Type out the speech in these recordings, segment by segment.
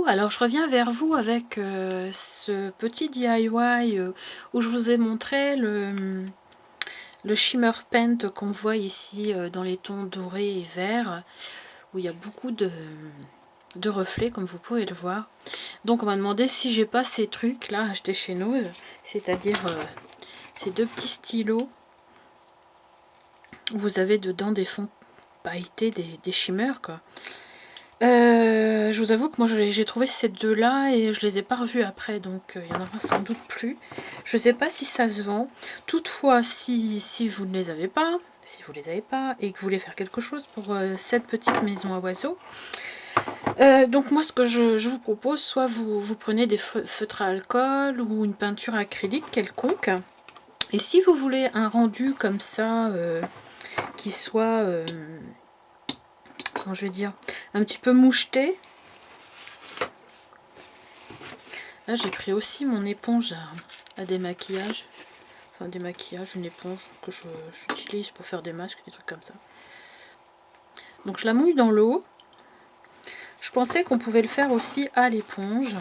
alors je reviens vers vous avec ce petit DIY où je vous ai montré le shimmer paint qu'on voit ici dans les tons dorés et verts, où il y a beaucoup de reflets comme vous pouvez le voir. Donc on m'a demandé si j'ai pas ces trucs là achetés chez Nose, c'est-à-dire ces deux petits stylos où vous avez dedans des fonds pailletés, des shimmers quoi. Je vous avoue que moi j'ai trouvé ces deux là et je les ai pas revus après, donc il y en aura sans doute plus. Je sais pas si ça se vend. Toutefois, si vous ne les avez pas, si vous les avez pas et que vous voulez faire quelque chose pour cette petite maison à oiseaux, donc moi ce que je vous propose, soit vous prenez des feutres à alcool ou une peinture acrylique quelconque, et si vous voulez un rendu comme ça qui soit comment je vais dire, un petit peu moucheté. Là j'ai pris aussi mon éponge à démaquillage, enfin démaquillage, une éponge que j'utilise pour faire des masques, des trucs comme ça. Donc je la mouille dans l'eau. Je pensais qu'on pouvait le faire aussi à l'éponge.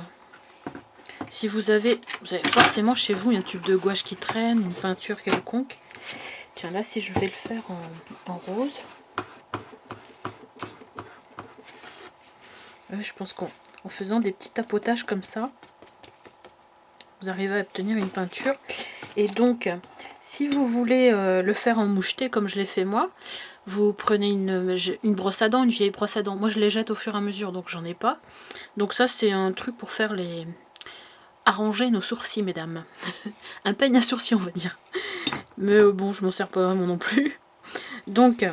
Si vous avez forcément chez vous un tube de gouache qui traîne, une peinture quelconque. Tiens là, si je vais le faire en rose. Je pense qu'en faisant des petits tapotages comme ça, vous arrivez à obtenir une peinture. Et donc, si vous voulez le faire en moucheté comme je l'ai fait moi, vous prenez une brosse à dents, une vieille brosse à dents. Moi je les jette au fur et à mesure, donc j'en ai pas. Donc ça c'est un truc pour faire arranger nos sourcils, mesdames. Un peigne à sourcils on va dire. Mais bon, je m'en sers pas vraiment non plus. Donc,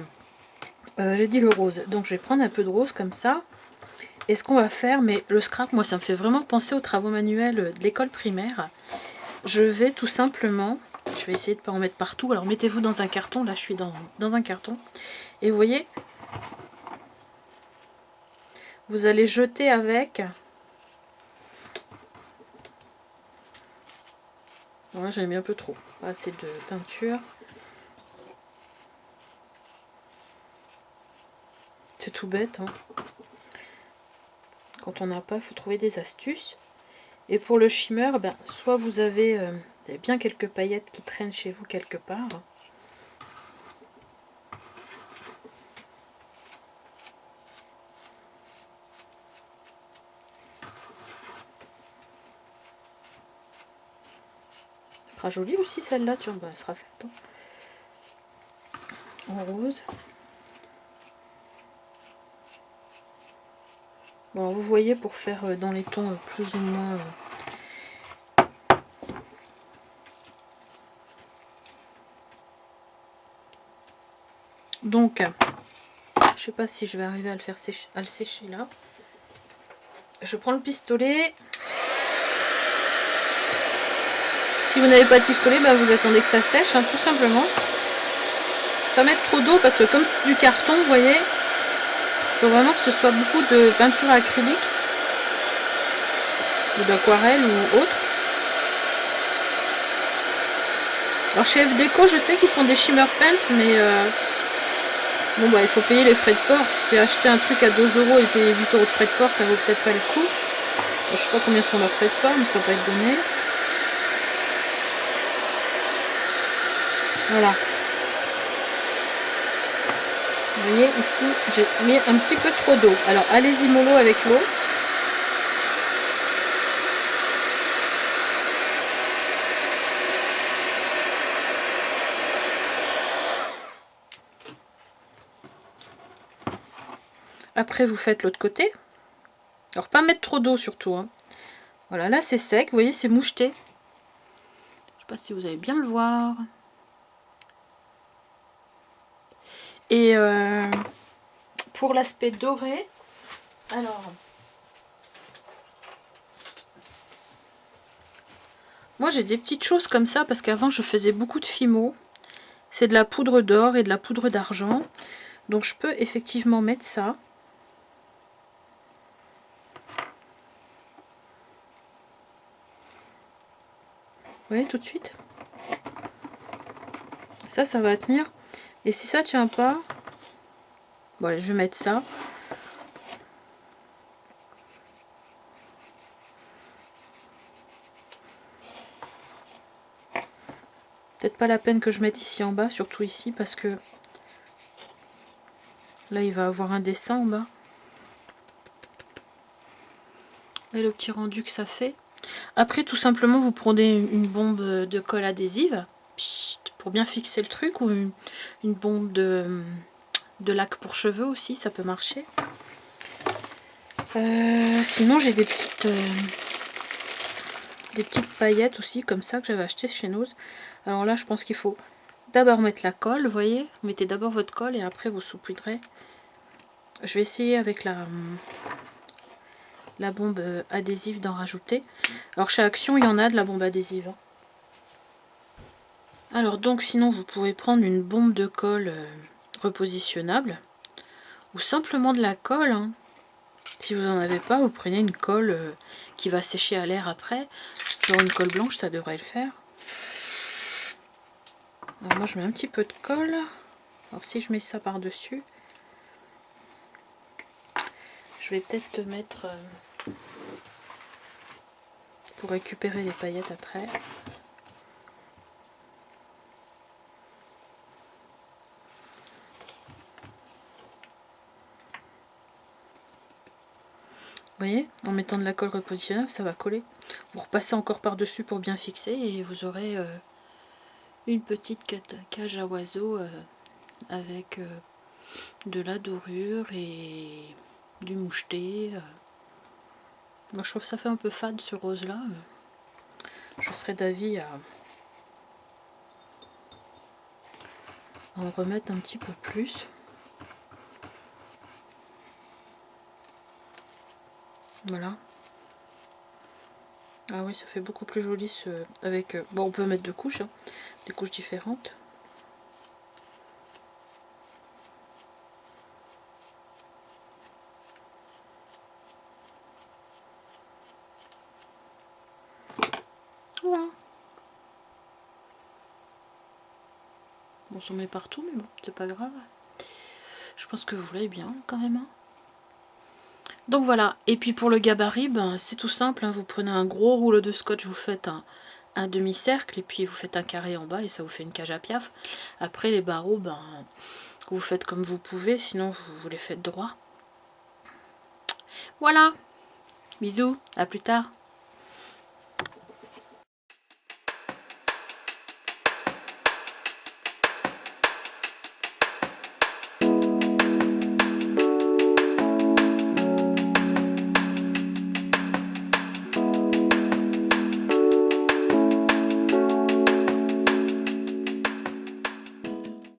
j'ai dit le rose. Donc je vais prendre un peu de rose comme ça. Et ce qu'on va faire, mais le scrap, moi ça me fait vraiment penser aux travaux manuels de l'école primaire. Je vais tout simplement, je vais essayer de ne pas en mettre partout. Alors mettez-vous dans un carton, là je suis dans un carton. Et vous voyez, vous allez jeter avec. Voilà, j'en ai mis un peu trop. Pas assez de peinture. C'est tout bête, hein. Quand on n'a pas, il faut trouver des astuces. Et pour le shimmer, ben, soit vous avez bien quelques paillettes qui traînent chez vous quelque part. Ça fera jolie aussi celle-là, tiens, ben, elle sera faite. Hein. En rose. Bon, vous voyez, pour faire dans les tons plus ou moins... Donc, je sais pas si je vais arriver à le faire sécher, à le sécher là. Je prends le pistolet. Si vous n'avez pas de pistolet, bah vous attendez que ça sèche, hein, tout simplement. Pas mettre trop d'eau parce que comme c'est du carton, vous voyez, il faut vraiment que ce soit beaucoup de peinture acrylique ou d'aquarelle ou autre. Alors chez FDeco, je sais qu'ils font des shimmer paint, mais bon bah il faut payer les frais de port. Si acheter un truc à 2 € et payer 8 € de frais de port, ça vaut peut-être pas le coup. Je sais pas combien sont leurs frais de port, mais ça va pas être donné. Voilà. Vous voyez ici, j'ai mis un petit peu trop d'eau. Alors allez-y mollo avec l'eau. Après vous faites l'autre côté. Alors pas mettre trop d'eau surtout. Hein. Voilà, là c'est sec, vous voyez c'est moucheté. Je sais pas si vous allez bien le voir. Et pour l'aspect doré, alors moi j'ai des petites choses comme ça parce qu'avant je faisais beaucoup de fimo. C'est de la poudre d'or et de la poudre d'argent. Donc je peux effectivement mettre ça. Vous voyez tout de suite. Ça va tenir. Et si ça tient pas, bon allez, je vais mettre ça. Peut-être pas la peine que je mette ici en bas, surtout ici, parce que là il va avoir un dessin en bas. Et le petit rendu que ça fait. Après, tout simplement, vous prenez une bombe de colle adhésive pour bien fixer le truc, ou une bombe de lac pour cheveux aussi, ça peut marcher. Sinon, j'ai des petites paillettes aussi, comme ça, que j'avais acheté chez Nose. Alors là, je pense qu'il faut d'abord mettre la colle, vous voyez. Vous mettez d'abord votre colle et après vous saupoudrez. Je vais essayer avec la bombe adhésive d'en rajouter. Alors chez Action, il y en a de la bombe adhésive. Alors donc, sinon, vous pouvez prendre une bombe de colle repositionnable ou simplement de la colle. Hein. Si vous n'en avez pas, vous prenez une colle qui va sécher à l'air après. Genre une colle blanche, ça devrait le faire. Alors moi je mets un petit peu de colle. Alors si je mets ça par-dessus, je vais peut-être te mettre pour récupérer les paillettes après. Vous voyez, en mettant de la colle repositionnable, ça va coller. Vous repassez encore par-dessus pour bien fixer et vous aurez une petite cage à oiseaux avec de la dorure et du moucheté. Moi je trouve que ça fait un peu fade ce rose là. Je serais d'avis à en remettre un petit peu plus. Voilà. Ah oui, ça fait beaucoup plus joli ce avec. Bon, on peut mettre deux couches, hein, des couches différentes. Voilà. On s'en met partout, mais bon, c'est pas grave. Je pense que vous voulez bien quand même. Hein. Donc voilà. Et puis pour le gabarit, ben, c'est tout simple. Hein. Vous prenez un gros rouleau de scotch, vous faites un demi-cercle et puis vous faites un carré en bas et ça vous fait une cage à piaf. Après les barreaux, ben, vous faites comme vous pouvez, sinon vous les faites droit. Voilà. Bisous, à plus tard.